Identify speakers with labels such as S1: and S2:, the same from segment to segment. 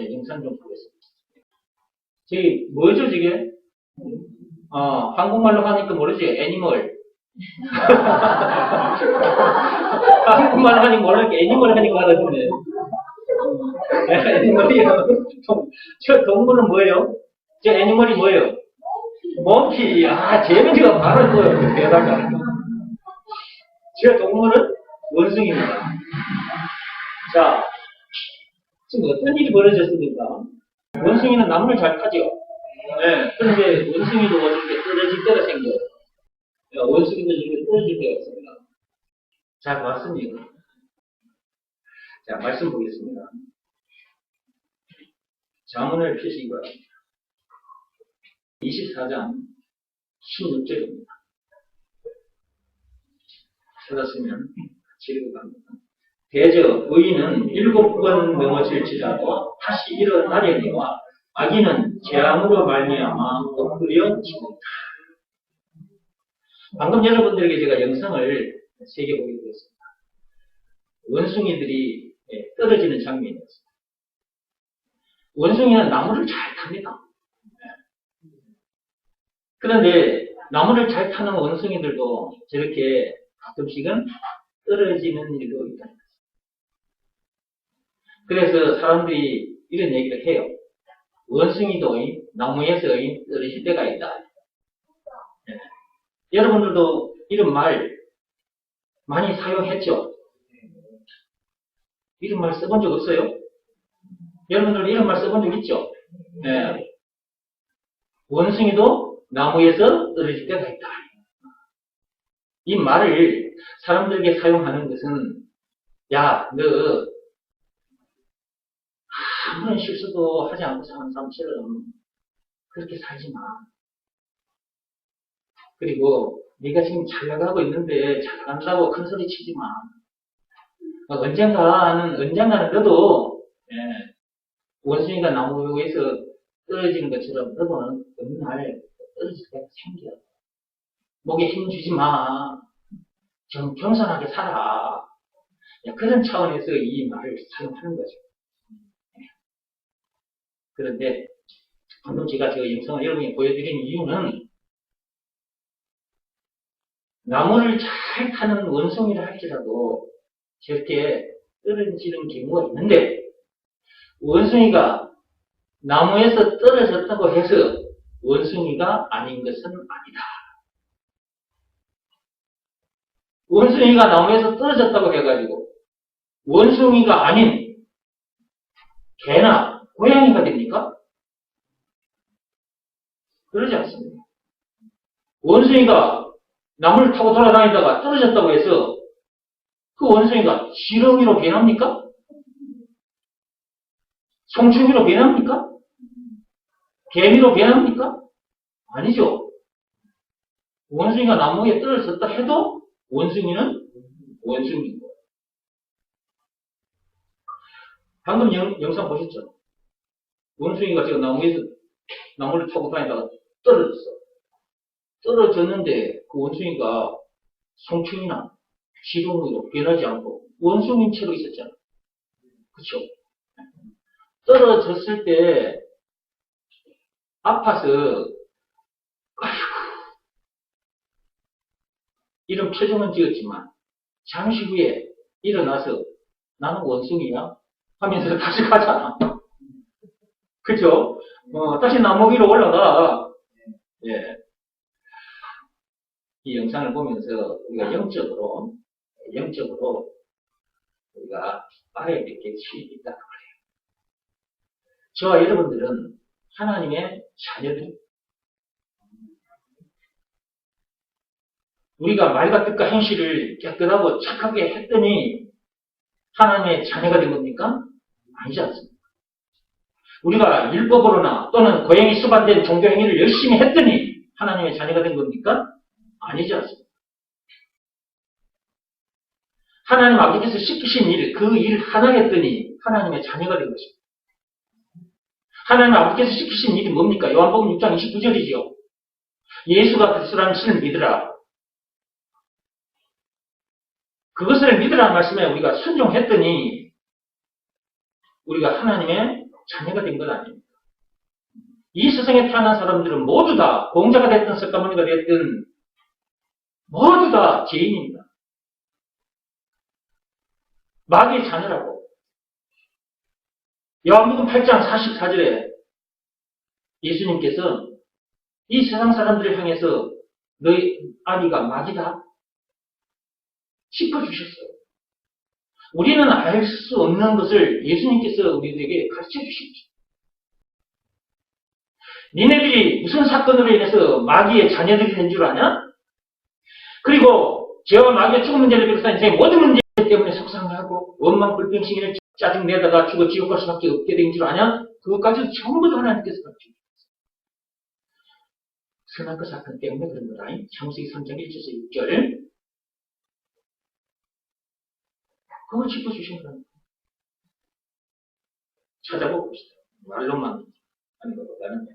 S1: 이제 영상 좀 보겠습니다. 저기 뭐죠 저게? 한국말로 하니까 모르지? 애니멀. 한국말로 하니까 모르니까 애니멀 하니까 알아듣네. 애니멀이요. 저 동물은 뭐예요? 저 애니멀이 뭐예요? 몽키. 재민이가 바로 뭐예요? 대단하다. 저 동물은 원숭이입니다. 자, 지금 어떤 일이 벌어졌습니까? 원숭이는 나무를 잘 타죠. 네. 그런데 원숭이도 이렇게 떨어질 때가 생겨요. 원숭이도 이렇게 떨어질 때가 있습니다. 자, 맞습니다. 자, 말씀 보겠습니다. 자문을 펴시기 바랍니다. 24장 16절입니다. 찾았으면 같이 읽어갑니다. 대저 의인은 7번 넘어질지라도 다시 일어나려니와 악인은 재앙으로 말미암아 엎드려 죽는다. 방금 여러분들에게 제가 영상을 3개 보게 되었습니다. 원숭이들이 떨어지는 장면이었습니다. 원숭이는 나무를 잘 탑니다. 그런데 나무를 잘 타는 원숭이들도 저렇게 가끔씩은 떨어지는 일도 있다. 그래서 사람들이 이런 얘기를 해요. 원숭이도 나무에서 떨어질 때가 있다. 네. 여러분들도 이런 말 많이 사용했죠? 이런 말 써본 적 없어요? 여러분들 이런 말 써본 적 있죠? 네. 원숭이도 나무에서 떨어질 때가 있다. 이 말을 사람들에게 사용하는 것은 야, 너 아무런 실수도 하지 않고 사는 사람처럼 그렇게 살지 마. 그리고 네가 지금 잘 나가고 있는데 잘 나간다고 큰 소리 치지 마. 언젠가는 너도 원숭이가 나무 위에서 떨어지는 것처럼 너도 어느 날 떨어질 때가 생겨. 목에 힘 주지 마. 좀 겸손하게 살아. 그런 차원에서 이 말을 사용하는 거죠. 그런데 방금 제가 저 영상을 여러분이 보여드린 이유는 나무를 잘 타는 원숭이를 할지라도 저렇게 떨어지는 경우가 있는데 원숭이가 나무에서 떨어졌다고 해서 원숭이가 아닌 것은 아니다. 원숭이가 나무에서 떨어졌다고 해가지고 원숭이가 아닌 개나 고양이가 됩니까? 그러지 않습니다. 원숭이가 나무를 타고 돌아다니다가 떨어졌다고 해서 그 원숭이가 지렁이로 변합니까? 송충이로 변합니까? 개미로 변합니까? 아니죠. 원숭이가 나무 위에 떨어졌다 해도 원숭이는 원숭이인 거예요. 방금 영상 보셨죠? 원숭이가 지금 나무를 타고 다니다가 떨어졌어. 떨어졌는데 그 원숭이가 송충이나 지렁이로 변하지 않고 원숭이인 채로 있었잖아. 그쵸? 떨어졌을 때 아파서 아이고 이런 표정은 지었지만 잠시 후에 일어나서 나는 원숭이야 하면서 다시 가잖아. 그쵸? 다시 나무 위로 올라가. 예. 이 영상을 보면서 우리가 영적으로 우리가 알아야 될 게 있다는 거예요. 저와 여러분들은 하나님의 자녀들입니다. 우리가 말과 뜻과 행실을 깨끗하고 착하게 했더니 하나님의 자녀가 된 겁니까? 아니지 않습니까? 우리가 율법으로나 또는 고행이 수반된 종교행위를 열심히 했더니 하나님의 자녀가 된 겁니까? 아니지 않습니까? 하나님 아버지께서 시키신 일, 그 일 하나 했더니 하나님의 자녀가 된 것입니다. 하나님 아버지께서 시키신 일이 뭡니까? 요한복음 6장 29절이죠. 예수가 그리스도라는 신을 믿으라. 그것을 믿으라는 말씀에 우리가 순종했더니 우리가 하나님의 자녀가 된 건 아닙니다. 이 세상에 태어난 사람들은 모두 다 공자가 됐든 석가모니가 됐든 모두 다 죄인입니다. 마귀의 자녀라고. 요한복음 8장 44절에 예수님께서 이 세상 사람들을 향해서 너희 아비가 마귀다 짚어주셨어요. 우리는 알 수 없는 것을 예수님께서 우리들에게 가르쳐 주십시오. 니네들이 무슨 사건으로 인해서 마귀의 자녀들이 된 줄 아냐? 그리고 죄와 마귀의 죽은 문제를 비롯한 인생의 모든 문제 때문에 속상해하고 원망, 불평, 시기를 짜증내다가 죽어 지옥 갈 수밖에 없게 된 줄 아냐? 그것까지도 전부 다 하나님께서 가르쳐 주셨어요. 선악과 사건 때문에 그런 거다. 창세기 3장 1절에서 6절. 그걸 짚어주신 거랍니다. 찾아보고 봅시다. 말로만 하는 것보다는.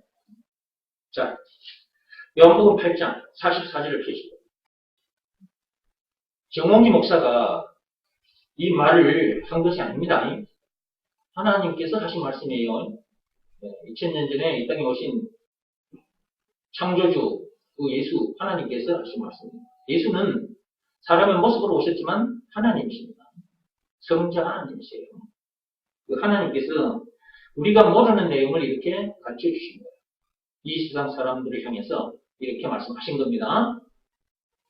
S1: 자, 요한복음 8장 44절을 펴시고. 정홍기 목사가 이 말을 한 것이 아닙니다. 하나님께서 하신 말씀이에요. 2000년 전에 이 땅에 오신 창조주 그 예수 하나님께서 하신 말씀입니다. 예수는 사람의 모습으로 오셨지만 하나님이십니다. 성자 하나님이세요. 그 하나님께서 우리가 모르는 내용을 이렇게 가르쳐 주신 거예요. 이 세상 사람들을 향해서 이렇게 말씀하신 겁니다.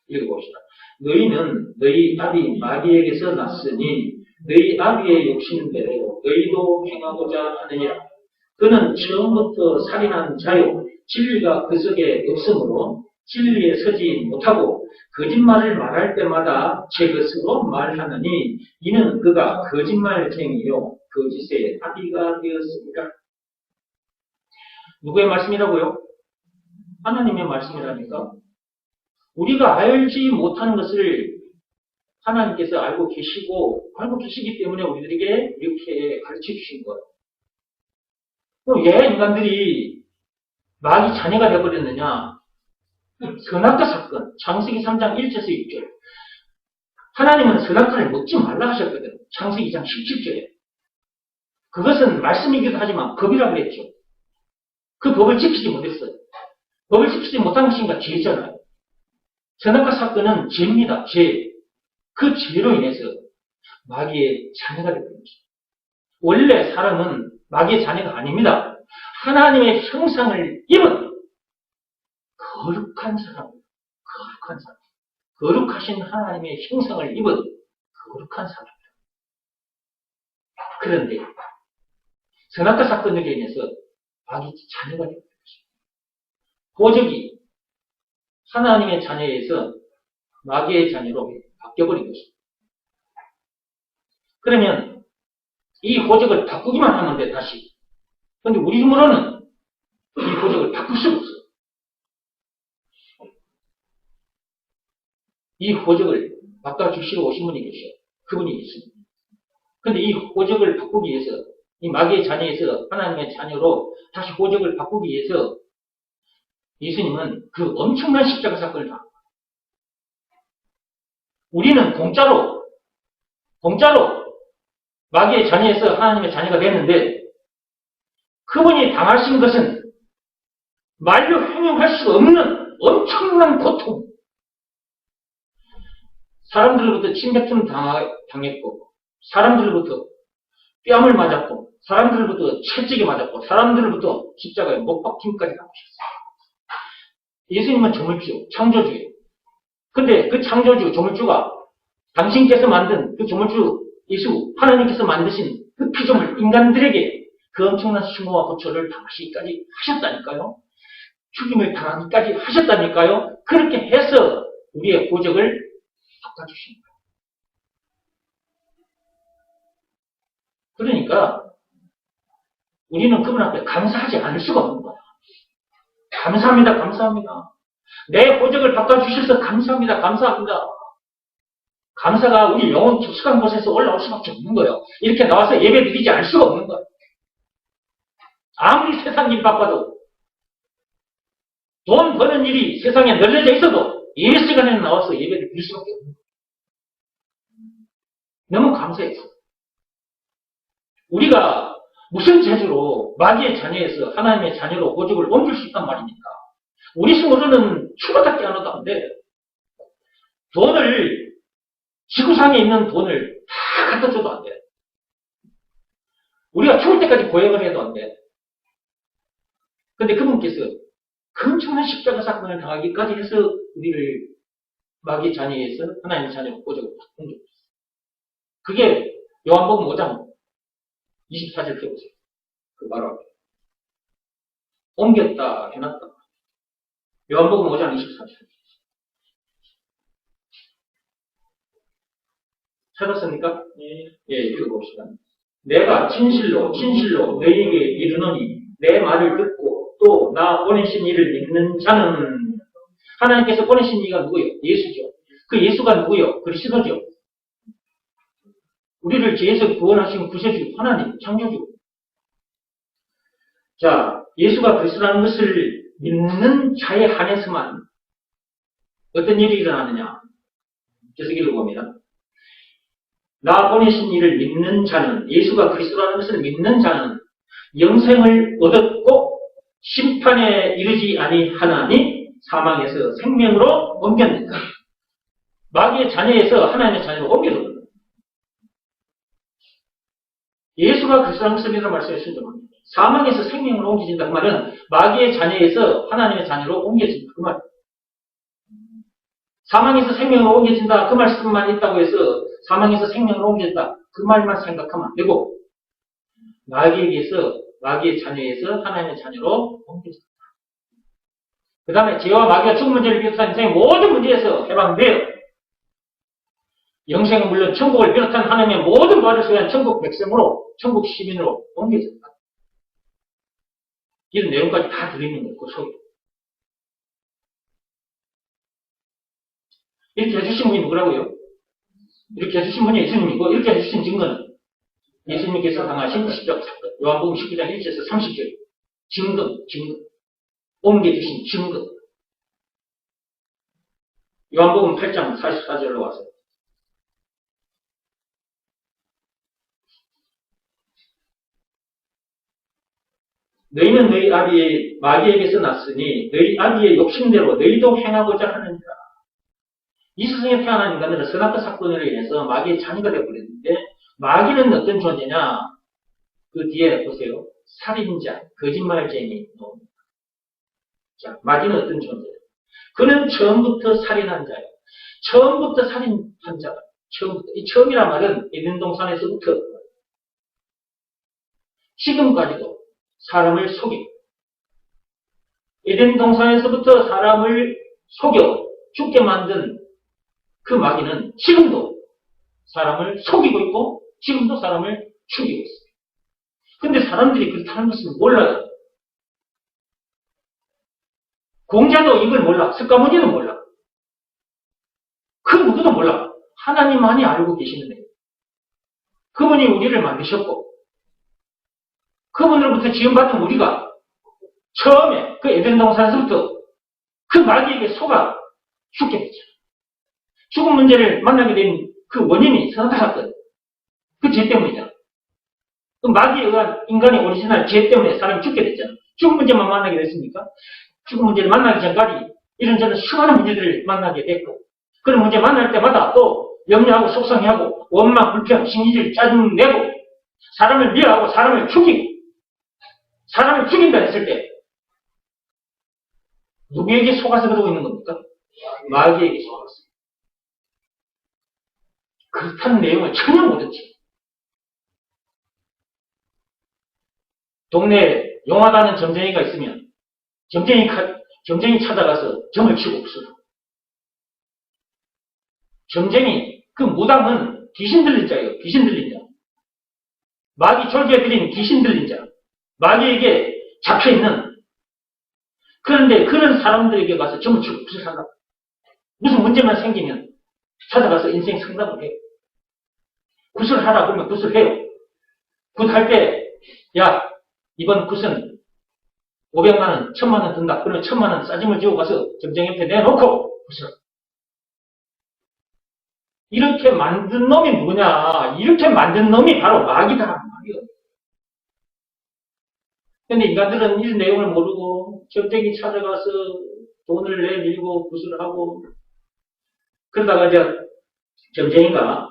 S1: 읽어봅시다. 너희는 너희 아비 마귀에게서 났으니 너희 아비의 욕심대로 너희도 행하고자 하느니라. 그는 처음부터 살인한 자요 진리가 그 속에 없으므로 진리에 서지 못하고 거짓말을 말할 때마다 제 것으로 말하느니 이는 그가 거짓말쟁이요 거짓의 아비가 되었습니다. 누구의 말씀이라고요? 하나님의 말씀이라니까. 우리가 알지 못하는 것을 하나님께서 알고 계시기 때문에 우리들에게 이렇게 가르쳐 주신 거예요. 왜 인간들이 마귀 자녀가 되어버렸느냐? 선악과 사건, 창세기 3장 1절에서 6절. 하나님은 선악과를 먹지 말라 하셨거든요. 창세기 2장 17절에. 그것은 말씀이기도 하지만 법이라고 그랬죠. 그 법을 지키지 못했어요. 법을 지키지 못한 것이니까 죄잖아요. 선악과 사건은 죄입니다. 죄. 그 죄로 인해서 마귀의 자녀가 되는 거죠. 원래 사람은 마귀의 자녀가 아닙니다. 하나님의 형상을 입은 거룩한 사람. 거룩하신 하나님의 형상을 입은 거룩한 사람입니다. 그런데 선악과 사건으로 인해서 마귀 자녀가 되는 것입니다. 호적이 하나님의 자녀에서 마귀의 자녀로 바뀌어버린 것입니다. 그러면 이 호적을 바꾸기만 하면 돼, 다시. 그런데 우리 힘으로는 이 호적을 바꿀 수가 없어요. 이 호적을 바꿔주시러 오신 분이 계셔요. 그분이 있습니다. 그런데 이 호적을 바꾸기 위해서, 이 마귀의 자녀에서 하나님의 자녀로 다시 호적을 바꾸기 위해서 예수님은 그 엄청난 십자가 사건을 당합니다. 우리는 공짜로 마귀의 자녀에서 하나님의 자녀가 됐는데 그분이 당하신 것은 말로 형용할 수 없는 엄청난 고통. 사람들로부터 침뱉음 당했고 사람들로부터 뺨을 맞았고 사람들로부터 채찍에 맞았고 사람들로부터 십자가에 못 박힘까지 당하셨어요. 예수님은 조물주, 창조주예요. 근데 그 창조주, 조물주가 당신께서 만든 그 조물주 예수, 하나님께서 만드신 그 피조물, 인간들에게 그 엄청난 수모와 고초를 당하시기까지 하셨다니까요. 죽임을 당하기까지 하셨다니까요. 그렇게 해서 우리의 고적을 바꿔주신 거예요. 그러니까 우리는 그분 앞에 감사하지 않을 수가 없는 거야. 감사합니다. 감사합니다. 내 고적을 바꿔주셔서 감사합니다. 감사합니다. 감사가 우리 영혼 깊숙한 곳에서 올라올 수밖에 없는 거예요. 이렇게 나와서 예배 드리지 않을 수가 없는 거예요. 아무리 세상 일 바빠도 돈 버는 일이 세상에 널려져 있어도 예배 시간에 나와서 예배를 드릴 수밖에 없는 거예요. 너무 감사해서. 우리가 무슨 재주로 마귀의 자녀에서 하나님의 자녀로 오직을 옮길 수 있단 말입니까? 우리 손으로는 추가밖에 안 얻어도 안 돼. 돈을, 지구상에 있는 돈을 다 갖다 줘도 안 돼. 우리가 죽을 때까지 고행을 해도 안 돼. 근데 그분께서 엄청난 십자가 사건을 당하기까지 해서 우리를 마귀의 자녀에서 하나님의 자녀로 오직을 옮겼어요. 그게 요한복음 5장 24절 펴보세요. 그 바로 옮겼다, 해놨다. 요한복음 5장 24절. 찾았습니까? 예, 읽어봅시다. 내가 진실로 너희에게 이르노니 내 말을 듣고 또 나 보내신 이를 믿는 자는 하나님께서 보내신 이가 누구요? 예수죠. 그 예수가 누구요? 그리스도죠. 우리를 죄에서 구원하신 구세주, 하나님, 창조주. 자, 예수가 그리스도라는 것을 믿는 자에 한해서만 어떤 일이 일어나느냐? 계속 읽어봅니다. 나 보내신 이를 믿는 자는, 예수가 그리스도라는 것을 믿는 자는 영생을 얻었고 심판에 이르지 아니하나니 사망에서 생명으로 옮겼는가. 마귀의 자녀에서 하나님의 자녀로 옮겨졌다. 예수가 그리스도라는 것을 믿는 말씀에 순종합니다. 사망에서 생명으로 옮겨진다. 그 말은 마귀의 자녀에서 하나님의 자녀로 옮겨진다. 그 말. 사망에서 생명으로 옮겨진다. 그 말씀만 있다고 해서 사망에서 생명으로 옮겨진다. 그 말만 생각하면 안 되고 마귀의 자녀에서 하나님의 자녀로 옮겨진다. 그 다음에 죄와 마귀와 죽음 문제를 비롯한 인생의 모든 문제에서 해방되어 영생은 물론 천국을 비롯한 하나님의 모든 부활을 소유한 천국 백성으로, 천국 시민으로 옮겨졌다. 이런 내용까지 다 들어있는 거예요, 그 속에. 이렇게 해주신 분이 누구라고요? 이렇게 해주신 분이 예수님이고, 이렇게 해주신 증거는 예수님께서 당하신 십자가 사건. 요한복음 19장 1절에서 30절. 증거. 옮겨주신 증거. 요한복음 8장 44절로 와서. 너희는 너희 아비의 마귀에게서 났으니 너희 아비의 욕심대로 너희도 행하고자 하느니라. 이 세상에 태어난 인간들은 선악과 사건으로 인해서 마귀의 자녀가 되어버렸는데 마귀는 어떤 존재냐? 그 뒤에 보세요. 살인자, 거짓말쟁이. 자, 마귀는 어떤 존재냐? 그는 처음부터 살인한 자예요. 처음부터 살인한 자가. 처음부터. 이 처음이란 말은 에덴 동산에서부터 지금까지도 사람을 속이고 에덴 동산에서부터 사람을 속여 죽게 만든 그 마귀는 지금도 사람을 속이고 있고 지금도 사람을 죽이고 있어요. 근데 사람들이 그렇다는 것을 몰라요. 공자도 이걸 몰라. 석가모니는 몰라. 그 누구도 몰라. 하나님만이 알고 계시는 거예요. 그분이 우리를 만드셨고 그분으로부터 지음받은 우리가 처음에 그 에덴 동산에서부터 그 마귀에게 속아 죽게 됐잖아요. 죽음 문제를 만나게 된 그 원인이 선악과 사건. 그 죄 때문이잖아. 그 마귀에 의한 인간의 오리지널 죄 때문에 사람이 죽게 됐잖아. 죽음 문제만 만나게 됐습니까? 죽음 문제를 만나기 전까지 이런저런 수많은 문제들을 만나게 됐고 그런 문제 만날 때마다 또 염려하고 속상해하고 원망, 불평, 심리질, 짜증내고 사람을 미워하고 사람을 죽이고 사람을 죽인다 했을 때 누구에게 속아서 그러고 있는 겁니까? 마귀에게 속았어요. 그렇다는 내용을 전혀 모르지. 동네에 용하다는 점쟁이가 있으면 점쟁이 찾아가서 점을 치고 없어요. 점쟁이, 그 무당은 귀신 들린 자예요. 귀신 들린 자. 마귀 졸개 들인 귀신 들린 자. 마귀에게 잡혀있는. 그런데 그런 사람들에게 가서 점을 치고 없어요. 무슨 문제만 생기면 찾아가서 인생 상담을 해요. 구슬하라 그러면 구슬해요. 굿할 때, 야, 이번 굿은 500만 원, 1000만 원 든다. 그러면 1000만 원 싸짐을 지고 가서 점쟁이 옆에 내놓고 굿을. 이렇게 만든 놈이 누구냐? 이렇게 만든 놈이 바로 마귀다. 근데 인간들은 이 내용을 모르고 점쟁이 찾아가서 돈을 내밀고 구슬을 하고 그러다가 이제 점쟁이가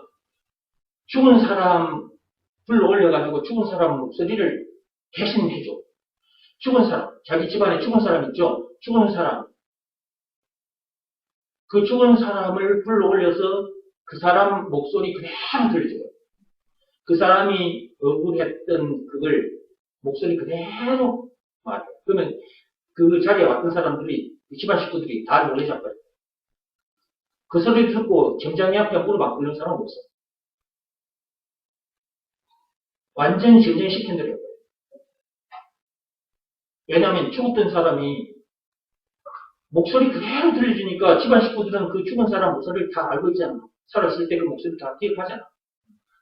S1: 죽은 사람 불러 올려가지고 죽은 사람 목소리를 대신해줘. 죽은 사람, 자기 집안에 죽은 사람 있죠? 죽은 사람. 그 죽은 사람을 불러 올려서 그 사람 목소리 그대로 들려줘요. 그 사람이 억울했던 그걸 목소리 그대로 말해요. 그러면 그 자리에 왔던 사람들이, 집안 식구들이 다 놀래잡아요. 그 소리 듣고 점장이 앞에 무릎 안 꿇는 사람은 없어요. 완전히 점쟁시킨 대로. 왜냐하면 죽었던 사람이 목소리 그대로 들려주니까 집안 식구들은 그 죽은 사람 목소리를 다 알고 있잖아. 살았을 때 그 목소리를 다 기억하잖아.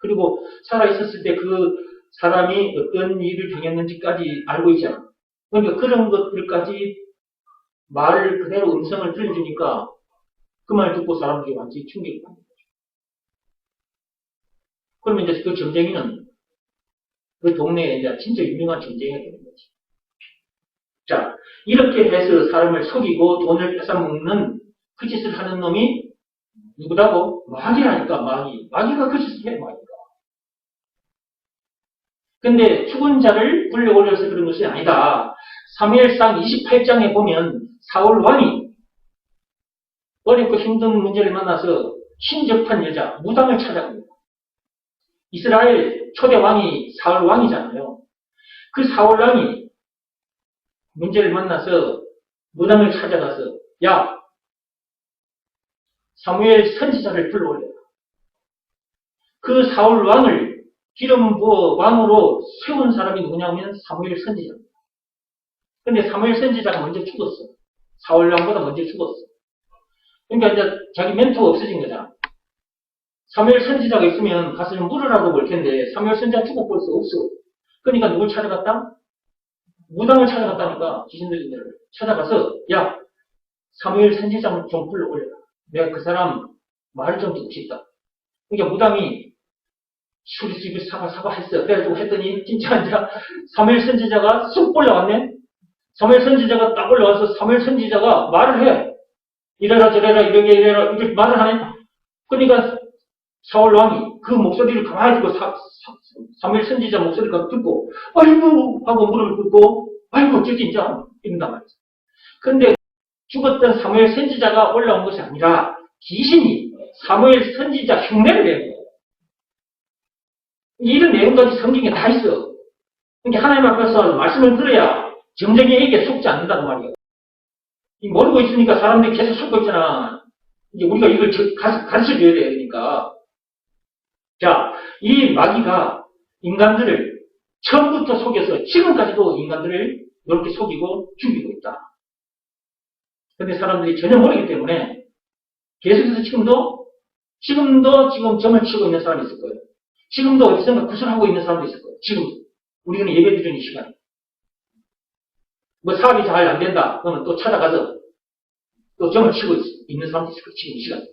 S1: 그리고 살아있었을 때 그 사람이 어떤 일을 당했는지까지 알고 있잖아. 그러니까 그런 것들까지 말을 그대로 음성을 들려주니까 그 말 듣고 사람들이 완전히 충격이 받는 거죠. 그러면 이제 그 점쟁이는 그 동네에 이제 진짜 유명한 점쟁이가 되는 거지. 자, 이렇게 해서 사람을 속이고 돈을 뺏어먹는 그 짓을 하는 놈이 누구라고? 마귀라니까, 마귀. 마귀가 그 짓을 해, 마귀가. 근데 죽은 자를 불려 올려서 그런 것이 아니다. 사무엘상 28장에 보면 사울 왕이 어렵고 힘든 문제를 만나서 신접한 여자, 무당을 찾아갑니다. 이스라엘 초대 왕이 사울 왕이잖아요. 그 사울 왕이 문제를 만나서 무당을 찾아가서 야, 사무엘 선지자를 불러올려라. 그 사울 왕을 기름 부어 왕으로 세운 사람이 누구냐면 사무엘 선지자입니다. 근데 사무엘 선지자가 먼저 죽었어. 사울 왕보다 먼저 죽었어. 그러니까 이제 자기 멘토가 없어진 거잖아. 사무엘 선지자가 있으면 가서 좀 물으라고 볼 텐데 사무엘 선지자 죽고 벌써 없어. 그러니까 누굴 찾아갔다? 무당을 찾아갔다니까. 귀신들을 찾아가서 야, 사무엘 선지자 좀 불러올려라. 내가 그 사람 말을 좀 듣고 싶다. 그러니까 무당이 수리수리 사바 했어. 그래가지고 했더니 진짜 이제 사무엘 선지자가 쑥 올라왔네. 사무엘 선지자가 딱 올라와서 사무엘 선지자가 말을 해. 이래라 저래라 이렇게 이래라 이렇게 말을 하네. 그러니까 사울 왕이 그 목소리를 가만히 듣고 사무엘 선지자 목소리를 듣고 아이고 하고 무릎을 꿇고 아이고 어쩌지 진짜 이런단 말이죠. 근데 죽었던 사무엘 선지자가 올라온 것이 아니라 귀신이 사무엘 선지자 흉내를 내는 거예요. 이런 내용까지 성경에 다 있어. 그러니까 하나님 앞에서 말씀을 들어야 점쟁이에게 속지 않는다는 말이에요. 모르고 있으니까 사람들이 계속 속고 있잖아. 이제 우리가 이걸 가르쳐줘야 돼. 그러니까. 자, 이 마귀가 인간들을 처음부터 속여서 지금까지도 인간들을 이렇게 속이고 죽이고 있다. 근데 사람들이 전혀 모르기 때문에 계속해서 지금도 지금 점을 치고 있는 사람이 있을 거예요. 지금도 어디선가 구슬하고 있는 사람도 있을 거예요. 지금 우리는 예배 드리는 이 시간에. 뭐 사업이 잘 안 된다. 그러면 또 찾아가서 또 점을 치고 있는 사람도 있을 거예요. 지금 이 시간에.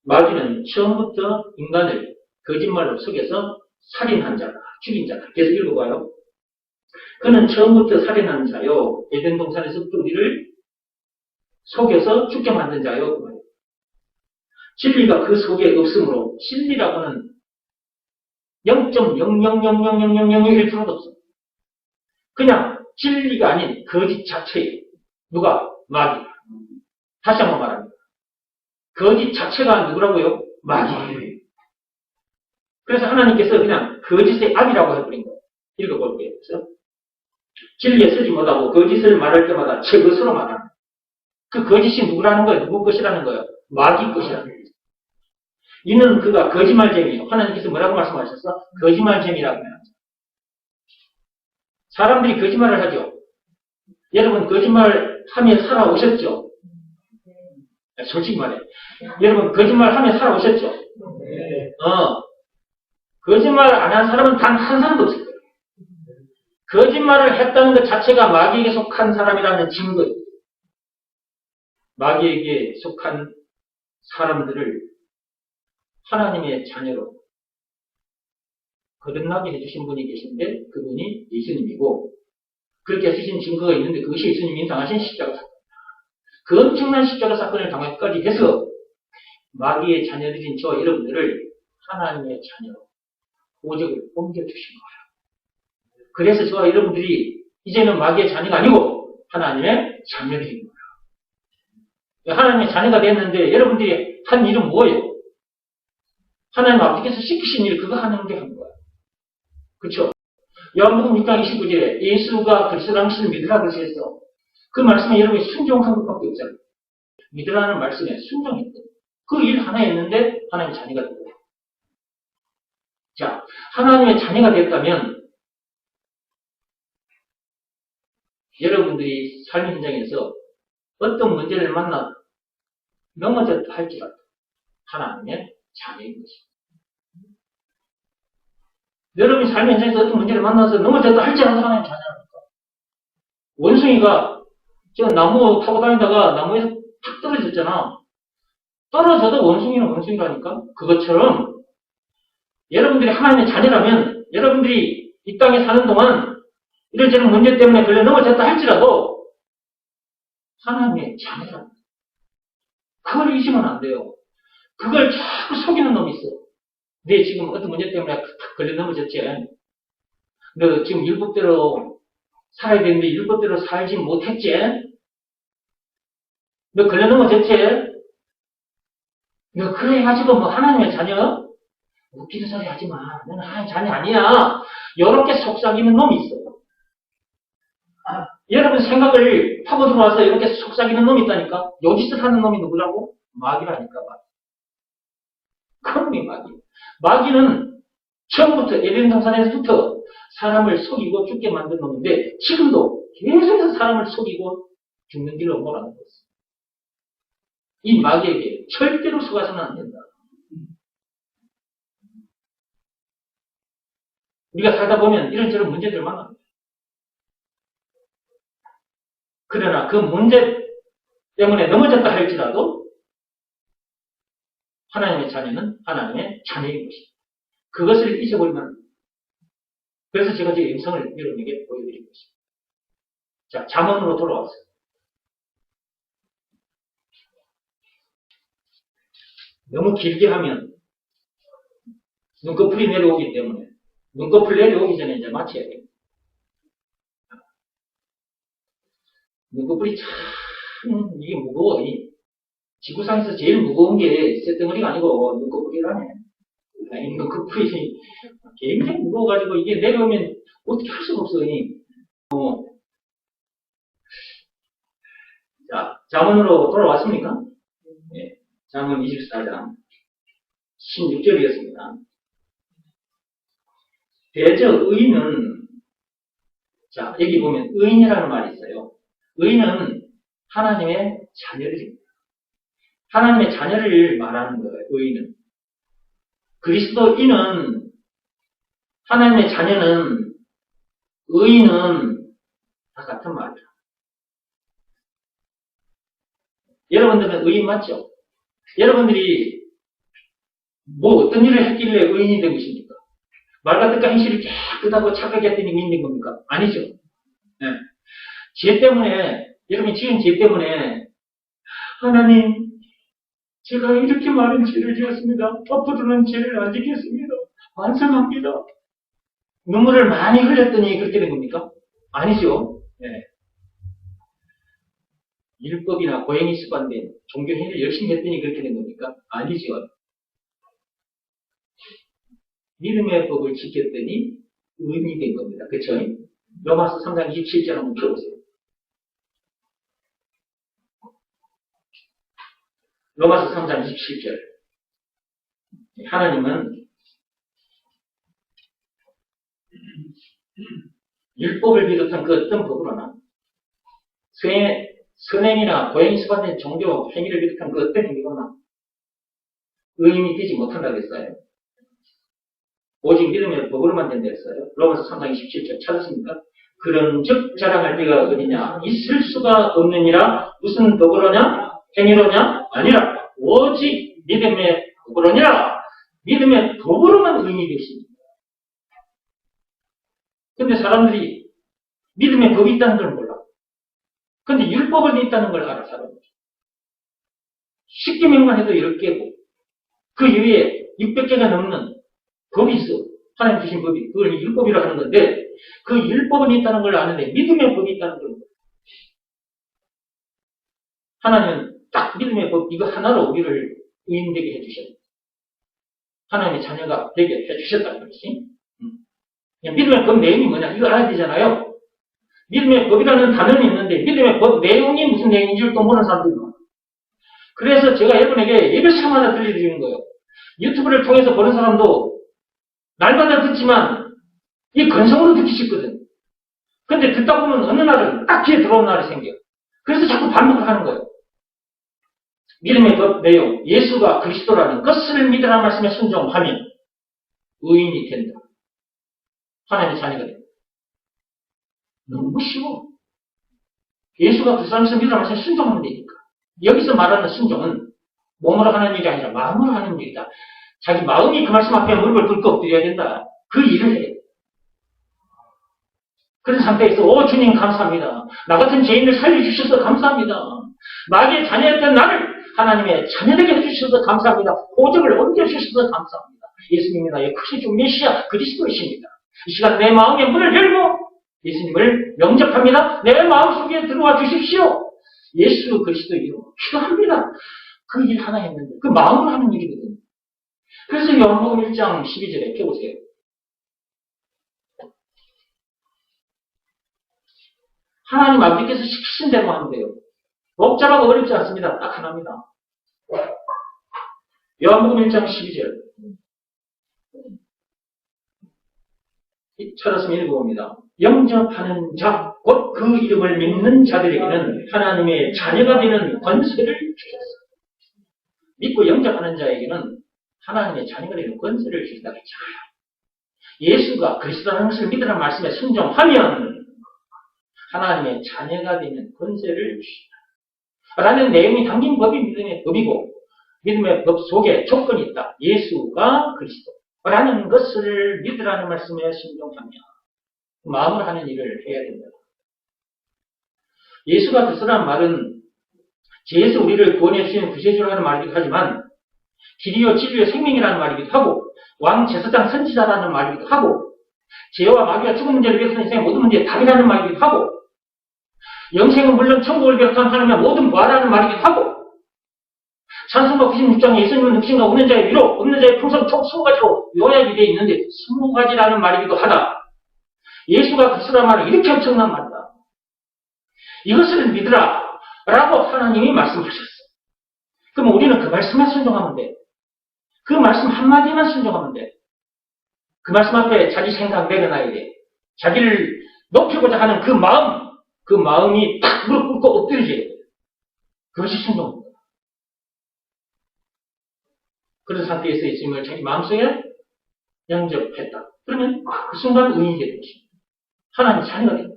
S1: 마귀는 처음부터 인간을 거짓말로 속여서 살인한 자다. 죽인 자다. 계속 읽어봐요. 그는 처음부터 살인한 자요. 에덴 동산에서부터 우리를 속여서 죽게 만든 자요. 진리가 그 속에 없으므로 진리라고는 0.0000001%도 없어. 그냥 진리가 아닌 거짓 자체예요. 누가? 마귀. 다시 한번 말합니다. 거짓 자체가 누구라고요? 마귀. 그래서 하나님께서 그냥 거짓의 악이라고 해버린 거예요. 읽어볼게요. 그래서 진리에 서지 못하고 거짓을 말할 때마다 제 것으로 말하는 거예요. 그 거짓이 누구라는 거예요? 누구 것이라는 거예요? 마귀 것이라는 거예요. 이는 그가 거짓말쟁이에요. 하나님께서 뭐라고 말씀하셨어? 거짓말쟁이라고 해요. 사람들이 거짓말을 하죠. 여러분 거짓말 하며 살아오셨죠? 솔직히 말해. 여러분 거짓말 하며 살아오셨죠? 거짓말 안 한 사람은 단 한 사람도 없을 거예요. 거짓말을 했다는 것 자체가 마귀에게 속한 사람이라는 증거예요. 마귀에게 속한 사람들을 하나님의 자녀로 거듭나게 해주신 분이 계신데 그분이 예수님이고 그렇게 쓰신 증거가 있는데 그것이 예수님이 당하신 십자가 사건. 그 엄청난 십자가 사건을 당하기까지 해서 마귀의 자녀들인 저와 여러분들을 하나님의 자녀로 오직을 옮겨주신 거예요. 그래서 저와 여러분들이 이제는 마귀의 자녀가 아니고 하나님의 자녀들인 거예요. 하나님의 자녀가 됐는데 여러분들이 한 일은 뭐예요? 하나님 아버지께서 시키신 일 그거 하는 게 한 거예요. 그렇죠? 요한복음 6장 29절에 예수가 그리스도라는 것을 믿으라 그러셨어. 그 말씀에 여러분이 순종한 것밖에 없잖아요. 믿으라는 말씀에 순종했대. 그 일 하나 했는데 하나님의 자녀가 되고. 자, 하나님의 자녀가 됐다면 여러분들이 삶의 현장에서 어떤 문제를 만나 넘어졌다 할지라도 하나님의 자녀인 것입니다. 여러분이 삶의 현장에서 어떤 문제를 만나서 넘어졌다 할지라도 하나님의 자녀입니까? 원숭이가 저 나무 타고 다니다가 나무에서 탁 떨어졌잖아. 떨어져도 원숭이는 원숭이라니까. 그것처럼 여러분들이 하나님의 자녀라면 여러분들이 이 땅에 사는 동안 이런저런 문제 때문에 걸려 넘어졌다 할지라도 하나님의 자녀랍니다. 그걸 잊으면 안 돼요. 그걸 자꾸 속이는 놈이 있어. 내 지금 어떤 문제 때문에 탁 걸려 넘어졌지. 너 지금 율법대로 살아야 되는데 율법대로 살지 못했지. 너 걸려 넘어졌지. 너 그래 가지고 뭐 하나님의 자녀? 웃기는 소리 하지 마. 너는 하나님의 자녀 아니야. 이렇게 속삭이는 놈이 있어. 여러분 생각을 타고 들어와서 이렇게 속삭이는 놈이 있다니까. 여기서 사는 놈이 누구라고? 마귀라니까. 그 놈이 마귀. 마귀는 처음부터 에덴 동산에서부터 사람을 속이고 죽게 만든 놈인데 지금도 계속해서 사람을 속이고 죽는 길로 몰아가고 있어. 이 마귀에게 절대로 속아서는 안 된다. 우리가 살다 보면 이런저런 문제들을 만납니다. 그러나 그 문제 때문에 넘어졌다 할지라도 하나님의 자녀는 하나님의 자녀인 것입니다. 그것을 잊어버리면 안 됩니다. 그래서 제가 제 영상을 여러분에게 보여드리고 있습니다. 자, 잠언으로 돌아왔어요. 너무 길게 하면 눈꺼풀이 내려오기 때문에 눈꺼풀 내려오기 전에 이제 마쳐야 됩니다. 눈꺼풀이 참 이게 무거워. 지구상에서 제일 무거운 게 쇳덩어리가 아니고 눈꺼풀이라네. 이 눈꺼풀이 굉장히 무거워가지고 이게 내려오면 어떻게 할 수가 없어. 자, 잠언으로 돌아왔습니까? 네. 잠언 24장 16절이었습니다. 대저 의인은, 자, 여기 보면 의인이라는 말이 있어요. 의인은 하나님의 자녀들입니다. 하나님의 자녀를 말하는 거예요, 의인은. 그리스도인은, 하나님의 자녀는, 의인은 다 같은 말이에요. 여러분들은 의인 맞죠? 여러분들이 뭐 어떤 일을 했길래 의인이 된 것입니까? 말과 뜻과 행실을 깨끗하고 착하게 했더니 의인이 된 겁니까? 아니죠. 네. 죄 때문에, 여러분이 지은 죄 때문에 하나님, 제가 이렇게 많은 죄를 지었습니다. 앞으로는 죄를 안 지겠습니다. 반성합니다. 눈물을 많이 흘렸더니 그렇게 된 겁니까? 아니죠. 네. 율법이나 고행이 습관된 종교 행위를 열심히 했더니 그렇게 된 겁니까? 아니죠. 믿음의 법을 지켰더니 의인이 된 겁니다. 그쵸? 로마서 3장 27절 한번 들어보세요. 로마서 3장 27절. 하나님은 율법을 비롯한 그 어떤 법으로나 선행이나 고행이 습관된 종교 행위를 비롯한 그 어떤 행위로나 의인이 되지 못한다고 했어요. 오직 믿음의 법으로만 된다 했어요. 로마서 3장 27절 찾았습니까? 그런즉 자랑할 데가 어디냐? 있을 수가 없느니라. 무슨 법으로냐? 행위로냐? 아니라 오직 믿음의 법으로니라. 믿음의 법으로만 의인이 되십니다. 근데 사람들이 믿음의 법이 있다는 걸 몰라. 근데 율법은 있다는 걸 알아, 사람들이. 십계명만 해도 10개고, 그 이외에 600개가 넘는 법이 있어. 하나님 주신 법이. 그걸 율법이라고 하는 건데, 그 율법은 있다는 걸 아는데, 믿음의 법이 있다는 걸 몰라. 하나님은 딱 믿음의 법, 이거 하나로 우리를 의인되게 해주셨다. 하나님의 자녀가 되게 해주셨다는 것이. 믿음의 법 내용이 뭐냐? 이거 알아야 되잖아요. 믿음의 법이라는 단어는 있는데, 믿음의 법 내용이 무슨 내용인지를 또 모르는 사람들이 많아요. 그래서 제가 여러분에게 예배 시간마다 들려드리는 거예요. 유튜브를 통해서 보는 사람도 날마다 듣지만 이 건성으로 듣기 쉽거든. 근데 듣다 보면 어느 날은 딱 귀에 들어오는 날이 생겨요. 그래서 자꾸 반복을 하는 거예요. 믿음의 법 내용, 예수가 그리스도라는 것을 믿으라는 말씀에 순종하면 의인이 된다. 하나님의 자녀가 된다. 너무 쉬워. 예수가 그리스도라는 것을 믿으라는 말씀에 순종하면 되니까. 여기서 말하는 순종은 몸으로 하는 일이 아니라 마음으로 하는 일이다. 자기 마음이 그 말씀 앞에 무릎을 꿇고 엎드려야 된다. 그 일을 해. 그런 상태에서 오 주님 감사합니다. 나 같은 죄인을 살려주셔서 감사합니다. 마귀의 자녀였던 나를 하나님의 자녀되게 해주셔서 감사합니다. 보적을 옮겨주셔서 감사합니다. 예수님이 나의 구세주 메시아 그리스도이십니다. 이 시간 내 마음의 문을 열고 예수님을 영접합니다. 내 마음속에 들어와 주십시오. 예수 그리스도 이름으로 기도합니다. 그 일 하나 했는데 그 마음으로 하는 일이거든요. 그래서 요한복음 1장 12절에 펴보세요. 하나님 아버지께서 시키신 대로 하면 돼요. 복잡하고 어렵지 않습니다. 딱 하나입니다. 요한복음 1장 12절. 찾았으면 읽어봅니다. 영접하는 자, 곧 그 이름을 믿는 자들에게는 하나님의 자녀가 되는 권세를 주셨어요. 믿고 영접하는 자에게는 하나님의 자녀가 되는 권세를 주신다고 했잖아요. 예수가 그리스도라는 것을 믿으라는 말씀에 순종하면 하나님의 자녀가 되는 권세를 주신다. 라는 내용이 담긴 법이 믿음의 법이고 믿음의 법 속에 조건이 있다. 예수가 그리스도라는 것을 믿으라는 말씀에 순종하며 마음으로 하는 일을 해야 된다. 예수가 그리스도라는 말은 죄에서 우리를 구원해 주시는 구세주라는 말이기도 하지만 길이요 진리요 생명이라는 말이기도 하고 왕 제사장 선지자라는 말이기도 하고 죄와 마귀와 죽은 문제를 비롯한 인생의 모든 문제의 답이라는 말이기도 하고 영생은 물론 천국을 비롯한 하나님의 모든 부활하는 말이기도 하고 찬송가 96장에 예수님은 흑신과 없는 자의 위로 없는 자의 풍성 총 20가지로 요약이 되어 있는데 20가지라는 말이기도 하다. 예수가 그리스도라는 말은 이렇게 엄청난 말이다. 이것을 믿으라 라고 하나님이 말씀하셨어. 그럼 우리는 그 말씀만 순종하면 돼. 그 말씀 한마디만 순종하면 돼. 그 말씀 앞에 자기 생각 내려놔야 돼. 자기를 높이고자 하는 그 마음이 딱 무릎 꿇고 엎드려져야 돼. 그것이 순종입니다. 그런 상태에서 예수님을 자기 마음속에 영접했다. 그러면 그 순간 의인이 되는 것입니다. 하나님의 자녀가 됩니다.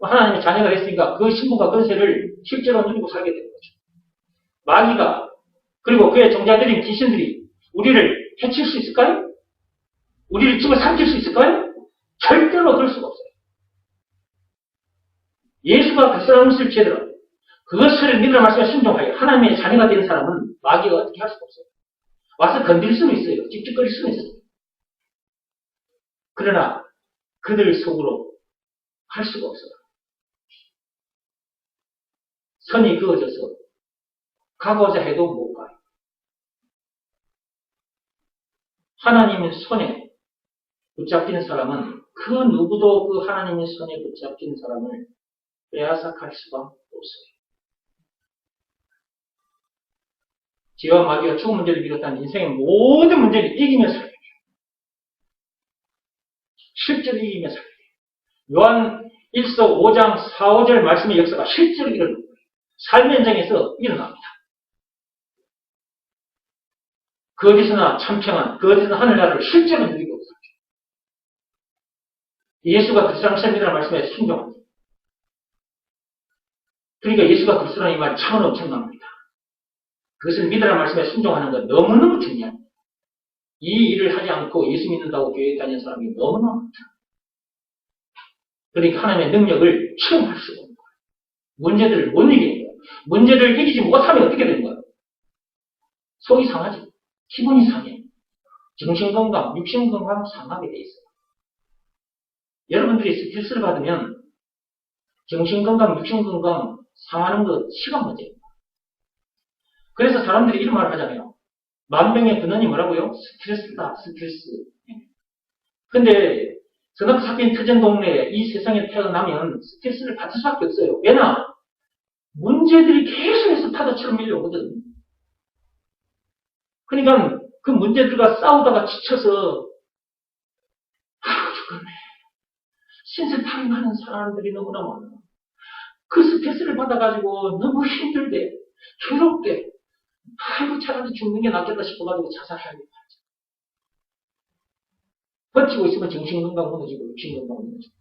S1: 하나님의 자녀가 됐으니까 그 신분과 권세를 실제로 누리고 살게 되는 거죠. 마귀가 그리고 그의 종자들인 귀신들이 우리를 해칠 수 있을까요? 우리를 집어삼킬 수 있을까요? 절대로 그럴 수가 없어요. 예수가 그리스도라는 것을 제대로 그것을 믿으라 말씀에 순종하여 하나님의 자녀가 된 사람은 마귀가 어떻게 할 수가 없어요. 와서 건드릴 수는 있어요. 찝찝거릴 수는 있어요. 그러나 그들 속으로 할 수가 없어요. 선이 그어져서 가고자 해도 못 가요. 하나님의 손에 붙잡히는 사람은 그 누구도 그 하나님의 손에 붙잡힌 사람을 빼앗아갈 수가 없어요. 죄와 마귀와 죽은 문제를 비롯한 인생의 모든 문제를 이기며 살게 돼요. 실제로 이기며 살게 돼요. 요한 1서 5장 4, 5절 말씀의 역사가 실제로 일어납니다. 삶의 현장에서 일어납니다. 그 어디서나 참평한, 그 어디서나 하늘나라를 실제로 누리고 있습니다. 예수가 그리스도라는 삶이라는 말씀에 순종합니다. 그러니까 예수가 그리스도라는 이 말이 참으로 엄청납니다. 그것을 믿으라는 말씀에 순종하는 건 너무너무 중요합니다. 이 일을 하지 않고 예수 믿는다고 교회에 다니는 사람이 너무너무 많다. 그러니까 하나님의 능력을 체험할 수가 없는 거예요. 문제들을 못 이기는 거예요. 문제를 이기지 못하면 어떻게 되는 거예요? 속이 상하지. 기분이 상해. 정신건강, 육신건강 상하게 돼 있어요. 여러분들이 스트레스를 받으면 정신건강, 육신건강 상하는 거 시간 문제입니다. 그래서 사람들이 이런 말을 하잖아요. 만병의 근원이 뭐라고요? 스트레스다, 스트레스. 근데 선악 사건 터진 동네에 이 세상에 태어나면 스트레스를 받을 수밖에 없어요. 왜냐? 문제들이 계속해서 파도처럼 밀려오거든. 그러니까 그 문제들과 싸우다가 지쳐서 죽겠네. 신세타령하는 사람들이 너무나 많아. 그 스트레스를 받아가지고 너무 힘들게, 괴롭게, 아이고 차라리 죽는 게 낫겠다 싶어가지고 자살하게 하죠. 버티고 있으면 정신건강 무너지고 육신건강 무너지고.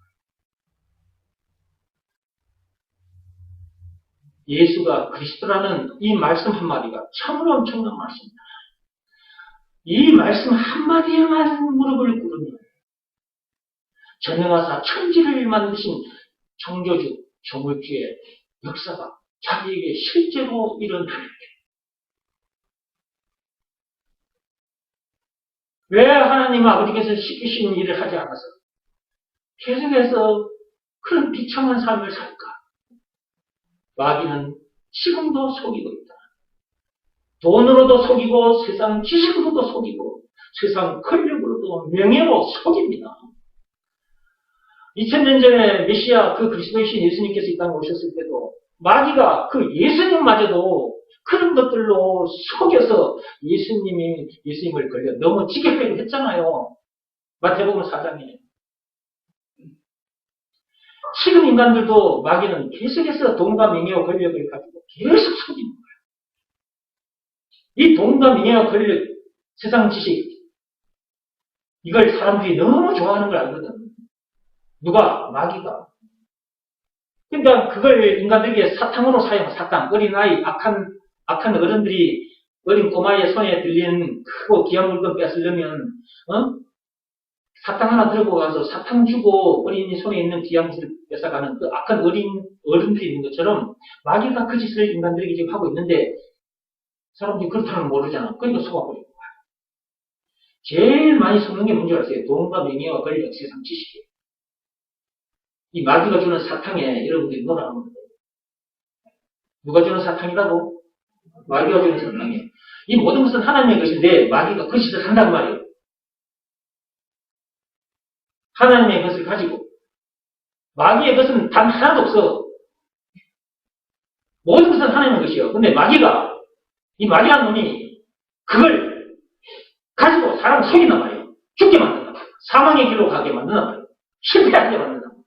S1: 예수가 그리스도라는 이 말씀 한마디가 참으로 엄청난 말씀입니다. 이 말씀 한마디에만 무릎을 꿇으면 전능하사 천지를 만드신 창조주, 조물주의 역사가 자기에게 실제로 일어나는데 왜 하나님 아버지께서 시키신 일을 하지 않아서 계속해서 그런 비참한 삶을 살까? 마귀는 지금도 속이고 있다. 돈으로도 속이고 세상 지식으로도 속이고 세상 권력으로도 명예로 속입니다. 2000년 전에 메시아 그 그리스도이신 예수님께서 이 땅에 오셨을 때도 마귀가 그 예수님마저도 그런 것들로 속여서 예수님을 걸려 넘어지게 하려고 했잖아요. 마태복음 4장에. 지금 인간들도 마귀는 계속해서 돈과 명예와 권력을 가지고 계속 속이는 거예요. 이 돈과 명예와 권력, 세상 지식, 이걸 사람들이 너무 좋아하는 걸 알거든. 누가? 마귀가. 그러니까 그걸 인간들에게 사탕으로 사용, 사탕, 어린아이, 악한 어른들이 어린 꼬마의 손에 들린 크고 귀한 물건 뺏으려면, 사탕 하나 들고 가서 사탕 주고 어린이 손에 있는 귀한 것을 뺏어가는 그 악한 어른들이 있는 것처럼 마귀가 그 짓을 인간들에게 지금 하고 있는데 사람들이 그렇다는 걸 모르잖아. 그러니까 속아버리는 거야. 제일 많이 속는 게 뭔지 아세요? 돈과 명예와 권력, 세상 지식이에요. 이 마귀가 주는 사탕에 여러분들이 놀아하는 거예요. 누가 주는 사탕이라고? 마귀가 주는 사탕이에요. 이 모든 것은 하나님의 것인데 마귀가 그 짓을 한단 말이에요. 하나님의 것을 가지고 마귀의 것은 단 하나도 없어. 모든 것은 하나님의 것이에요. 근데 마귀가 이 마귀라는 놈이 그걸 가지고 사람을 속인단 말이에요. 죽게 만든단 말이에요. 사망의 길로 가게 만든단 말이에요. 실패하게 만든단 말이에요.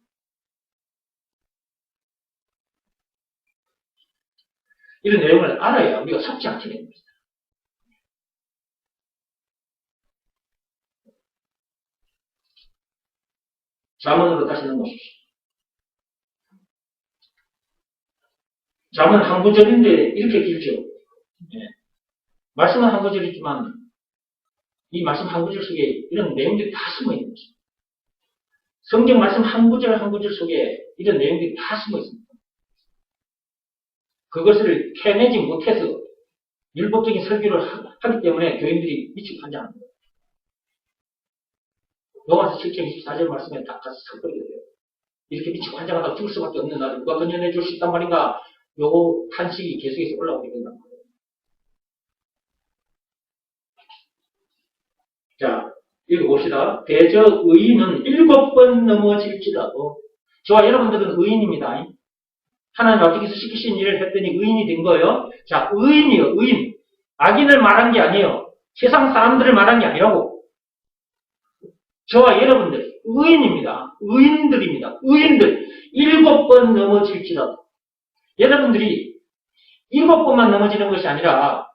S1: 이런 내용을 알아야 우리가 속지 않게 됩니다. 잠언으로 다시 넘어오십시오. 잠언 한 구절인데 이렇게 길죠. 말씀은 한 구절이지만 이 말씀 한 구절 속에 이런 내용들이 다 숨어 있는 것입니다. 성경 말씀 한 구절 한 구절 속에 이런 내용들이 다 숨어 있습니다. 그것을 캐내지 못해서 율법적인 설교를 하기 때문에 교인들이 미치고 환장합니다. 로마서 7장 24절 말씀에 다 같이 섞어야 돼요. 이렇게 미치고 환장하다 죽을 수밖에 없는 나를 누가 건져내 줄 수 있단 말인가? 요거 탄식이 계속해서 올라오게 된단 말이에요. 자, 읽어봅시다. 대저 의인은 7번 넘어질지라도 저와 여러분들은 의인입니다. 하나님 아버지께서 시키신 일을 했더니 의인이 된 거예요. 자, 의인이요, 의인. 악인을 말한 게 아니에요. 세상 사람들을 말한 게 아니라고. 저와 여러분들, 의인입니다. 의인들입니다. 의인들. 7번 넘어질지라도. 여러분들이 7번만 넘어지는 것이 아니라,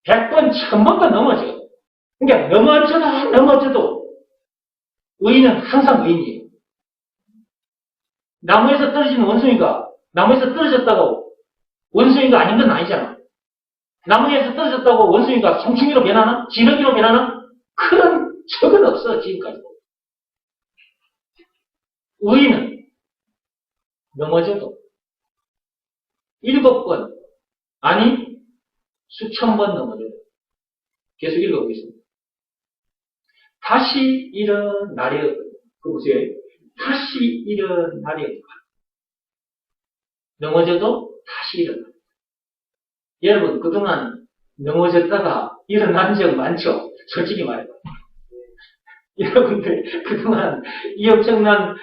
S1: 100번, 1000번도 넘어져요. 그러니까 넘어져도 의인은 항상 의인이에요. 나무에서 떨어지는 원숭이가 나무에서 떨어졌다고 원숭이가 아닌 건 아니잖아. 나무에서 떨어졌다고 원숭이가 송충이로 변하나? 지렁이로 변하나? 그런 적은 없어, 지금까지. 의인은 넘어져도 7번, 아니 수천 번 넘어져도 계속 읽어보겠습니다. 다시 이런 날이 그 보세요. 다시 이런 날이 넘어져도 다시 일어나. 여러분 그동안 넘어졌다가 일어난 적 많죠? 솔직히 말해봐. 여러분들 그동안 이 엄청난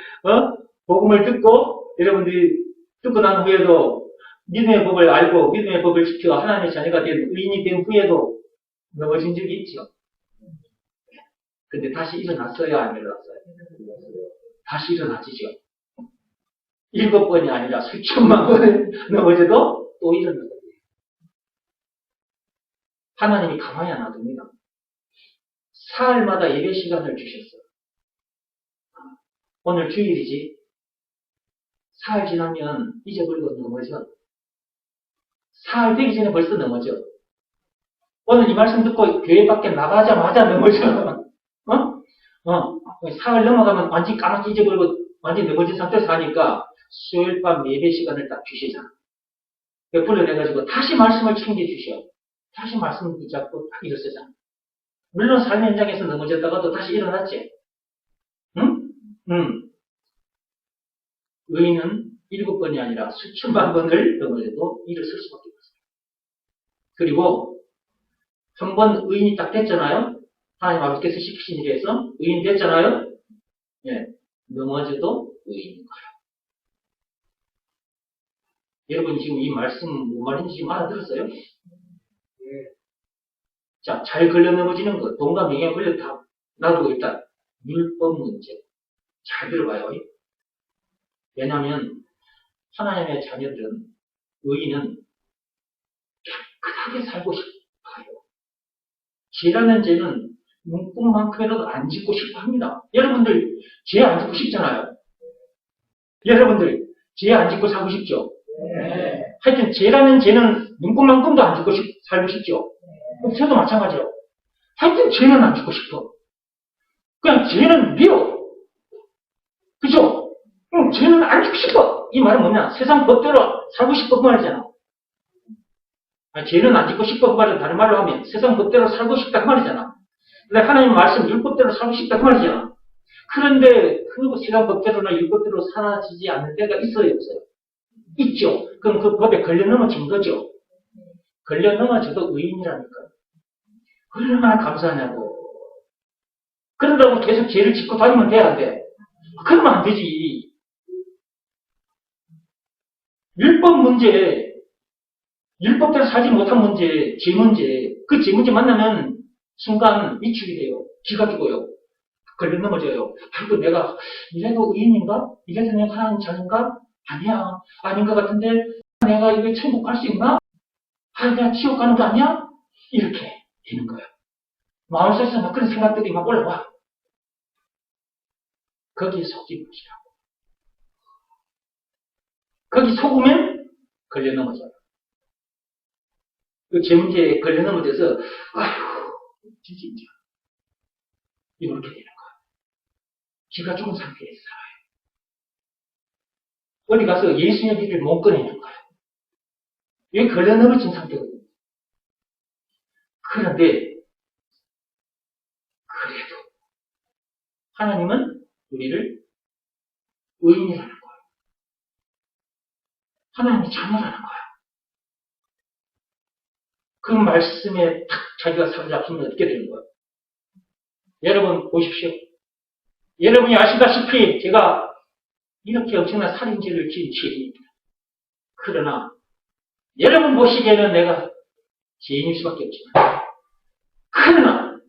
S1: 복음을 듣고 여러분들이 듣고 난 후에도 믿음의 법을 알고 믿음의 법을 지켜 하나님의 자녀가 된 의인이 된 후에도 넘어진 적이 있죠. 근데 다시 일어났어요? 안 일어났어요? 다시 일어나지죠. 7번이 아니라 수천만 번 넘어져도 또 일어나거든요. 하나님이 가만히 안 놔둡니다. 사흘마다 예배 시간을 주셨어요. 오늘 주일이지. 사흘 지나면 잊어버리고 넘어져. 사흘 되기 전에 벌써 넘어져. 오늘 이 말씀 듣고 교회 밖에 나가자마자 넘어져. 사흘 넘어가면 완전히 까맣게 잊어버리고 완전히 넘어진 상태에서 하니까 수요일 밤 예배 시간을 딱 주시잖아. 불러내가지고 다시 말씀을 챙겨주셔. 다시 말씀을 붙잡고 딱 일어서잖아. 물론 삶의 현장에서 넘어졌다가도 다시 일어났지. 응? 의인은 7번이 아니라 수천만 번을 넘어져도 일어설 수밖에 없어요. 그리고 한 번 의인이 딱 됐잖아요. 하나님 아버지께서 시키신 일에 해서 의인 됐잖아요. 예, 넘어져도 의인인 거예요. 여러분 지금 이 말씀 뭔 말인지 지금 알아들었어요? 예. 자, 잘 걸려 넘어지는 것, 동감 영향 걸려 다 놔두고 일단 율법 문제 잘 들어봐요. 왜냐하면 하나님의 자녀들은 의인은 깨끗하게 살고 싶어요. 죄라는 죄는 눈뽕만큼이라도 안 짓고 싶어 합니다. 여러분들 죄 안 짓고 싶잖아요. 여러분들 죄 안 짓고 살고 싶죠? 네. 하여튼 죄라는 죄는 눈뽕만큼도 안 짓고 살고 싶죠? 저도 마찬가지로. 하여튼 죄는 안 짓고 싶어. 그냥 죄는 미워. 그죠? 죄는 안 짓고 싶어. 이 말은 뭐냐? 세상 법대로 살고 싶어 그 말이잖아. 죄는 안 짓고 싶어 그 말은 다른 말로 하면 세상 법대로 살고 싶다 그 말이잖아. 근데 하나님 말씀 율법대로 살고 싶다 그 말이잖아. 그런데 그 세상 법대로나 율법대로 사라지지 않는 때가 있어요, 없어요? 있죠. 그럼 그 법에 걸려 넘어진 거죠. 걸려 넘어져도 의인이라니까요. 얼마나 감사하냐고. 그런다고 계속 죄를 짓고 다니면 돼야 돼. 그러면 안 되지. 율법 문제, 율법대로 살지 못한 문제, 죄 문제, 그 죄 문제 만나면 순간 위축이 돼요. 기가 죽어요. 걸려 넘어져요. 그리고 내가 이래도 의인인가? 이래도 내가 하나님 자녀인가? 아니야. 아닌 것 같은데 내가 이게 천국 갈 수 있나? 내가 지옥 가는 거 아니야? 이렇게 되는 거예요. 마음속에서 막 그런 생각들이 막 올라와. 거기에 속지 마시라고. 거기 속으면 걸려 넘어져요. 그 죄 문제에 걸려 넘어져서 아휴 진짜 이렇게 되는 거예요. 기가 죽은 상태에서 살아요. 어디 가서 예수님 얘기를 못 꺼내는 거예요. 여기 걸려 넘어진 상태거든요. 그런데 그래도 하나님은 우리를 의인이라는 거예요. 하나님의 자녀라는 거예요. 그 말씀에 탁 자기가 사로잡히면 어떻게 되는 거예요? 여러분 보십시오. 여러분이 아시다시피 제가 이렇게 엄청난 살인죄를 지은 죄인입니다. 그러나 여러분 보시기에는 내가 죄인일 수밖에 없지만 그러나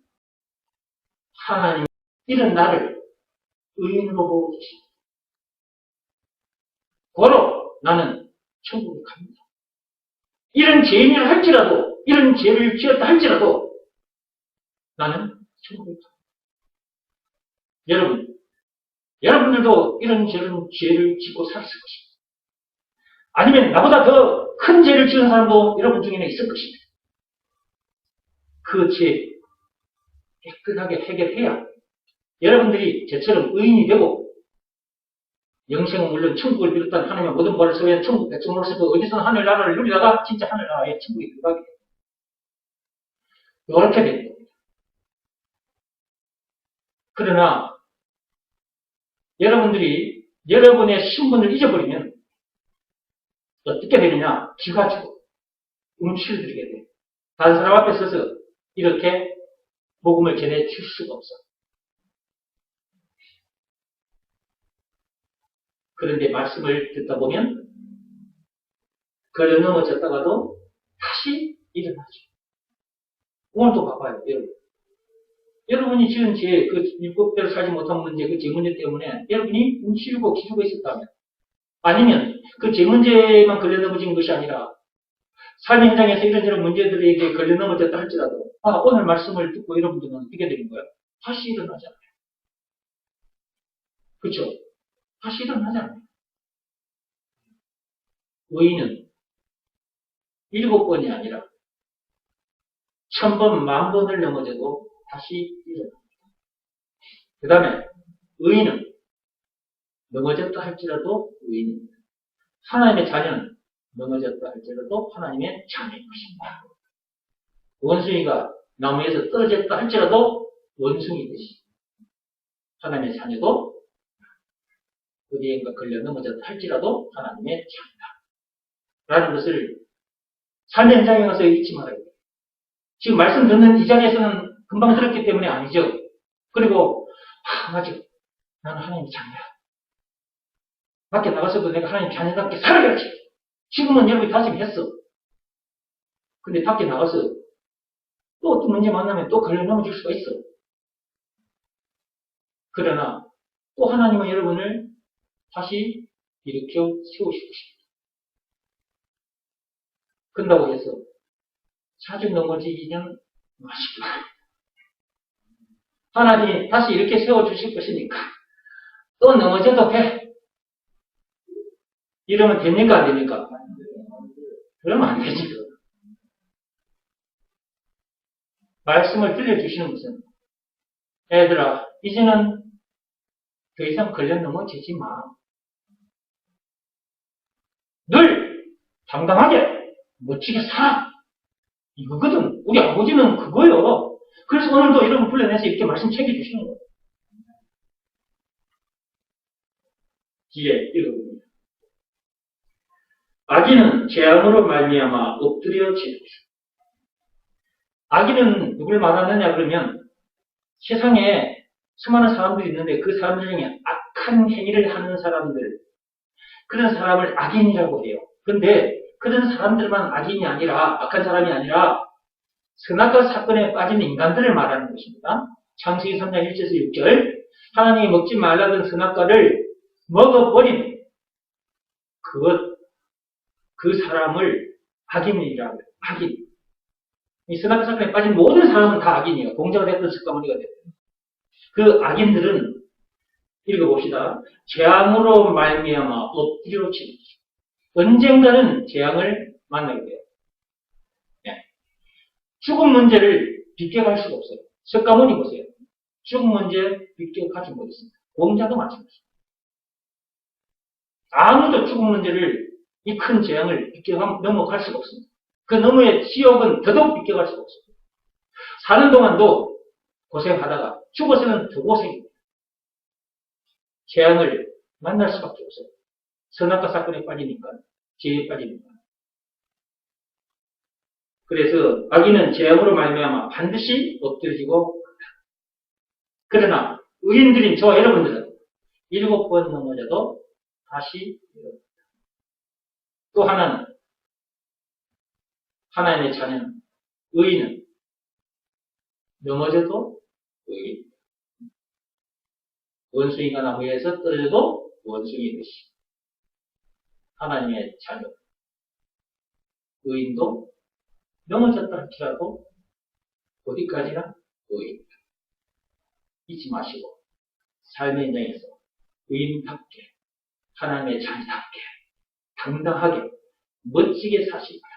S1: 하나님 이런 나를 의인으로 보고 계십니다. 고로 나는 천국에 갑니다. 이런 죄인이라 할지라도 이런 죄를 지었다 할지라도 나는 천국에 갑니다. 여러분들도 이런 죄를 짓고 살았을 것입니다. 아니면 나보다 더 큰 죄를 지은 사람도 여러분 중에는 있을 것입니다. 그 죄 깨끗하게 해결해야 여러분들이 저처럼 의인이 되고 영생은 물론 천국을 비롯한 하나님의 모든 벌을 소유한 천국 백성으로서도 어디서나 하늘나라를 누리다가 진짜 하늘나라에 천국에 들어가게 됩니다. 이렇게 되는 겁니다. 그러나 여러분들이 여러분의 신분을 잊어버리면 어떻게 되느냐? 기가지고 음치를 들이게 돼요. 다른 사람 앞에 서서 이렇게 복음을 전해줄 수가 없어. 그런데 말씀을 듣다 보면 걸려 넘어졌다가도 다시 일어나죠. 오늘도 봐봐요, 여러분. 여러분이 지은 죄, 그 율법대로 살지 못한 문제, 그 죄 문제 때문에 여러분이 움츠리고 기죽어 있었다면, 아니면 그 죄 문제만 걸려 넘어진 것이 아니라 삶의 현장에서 이런저런 문제들에게 걸려 넘어졌다 할지라도, 오늘 말씀을 듣고 여러분들은 어떻게 되는 거예요? 다시 일어나잖아요. 그렇죠? 다시 일어나잖아요. 의인은 7번이 아니라 1000번, 10,000번을 넘어져도 다시 일어납니다. 그 다음에 의인은 넘어졌다 할지라도 의인입니다. 하나님의 자녀는 넘어졌다 할지라도 하나님의 자녀인 것입니다. 원숭이가 나무에서 떨어졌다 할지라도 원숭이듯이 하나님의 자녀도 어디엔가 걸려 넘어졌다 할지라도 하나님의 자녀다. 라는 것을 삶의 현장에 가서 잊지 말아야 돼요. 지금 말씀 듣는 이 자리에서는 금방 들었기 때문에 아니죠. 그리고 맞아. 나는 하나님의 자녀야. 밖에 나가서도 내가 하나님 자녀답게 살아야지. 지금은 여러분이 다짐했어. 근데 밖에 나가서 또 어떤 문제 만나면 또 걸려 넘어질 수가 있어. 그러나 또 하나님은 여러분을 다시 일으켜 세우시고 싶다. 그런다고 해서 자주 넘어지기는 마시고 하나님이 다시 이렇게 세워주실 것이니까 또 넘어져도 돼. 이러면 됩니까? 안 됩니까? 그러면 안 되지. 말씀을 들려주시는 것은 애들아 이제는 더 이상 걸려 넘어지지 마. 늘 당당하게 멋지게 살아. 이거거든. 우리 아버지는 그거요. 그래서 오늘도 여러분 불러내서 이렇게 말씀 챙겨주시는 거예요. 뒤에 읽어봅니다. 악인은 재앙으로 말미암아 엎드려 지르죠. 악인은 누굴 말하느냐 그러면 세상에 수많은 사람들이 있는데 그 사람들 중에 악한 행위를 하는 사람들, 그런 사람을 악인이라고 해요. 그런데 그런 사람들만 악인이 아니라, 악한 사람이 아니라 선악과 사건에 빠진 인간들을 말하는 것입니다. 창세기 3장 1절에서 6절 하나님이 먹지 말라던 선악과를 먹어버린 그 사람을 악인이라고 해요. 악인. 이 선악과 사건에 빠진 모든 사람은 다 악인이에요. 공자가 됐든 석가모니가 됐든. 그 악인들은 읽어봅시다. 재앙으로 말미암아 엎드려 치르죠. 언젠가는 재앙을 만나게 돼요. 네. 죽음 문제를 비껴갈 수가 없어요. 석가모니 보세요. 죽음 문제 비껴가지 못했습니다. 공자도 마찬가지입니다. 아무도 죽음 문제를 이 큰 재앙을 넘어갈 수가 없습니다. 그 너머의 지옥은 더더욱 비껴갈 수가 없습니다. 사는 동안도 고생하다가 죽어서는 더 고생입니다. 재앙을 만날 수밖에 없어요. 선악과 사건에 빠지니까, 죄에 빠지니까. 그래서 악인은 재앙으로 말미암아 반드시 엎드려지고 간다. 그러나 의인들인 저와 여러분들은 7번 넘어져도 다시 일어납니다. 또 하나는 하나님의 자녀는 의인은 넘어져도 의인. 원숭이가 나무에서 떨어져도 원숭이듯이 하나님의 자녀 의인도 넘어졌다 할지라도 어디까지나 의인. 잊지 마시고 삶의 현장에서 의인답게 하나님의 자녀답게 당당하게 멋지게 사시기 바랍니다.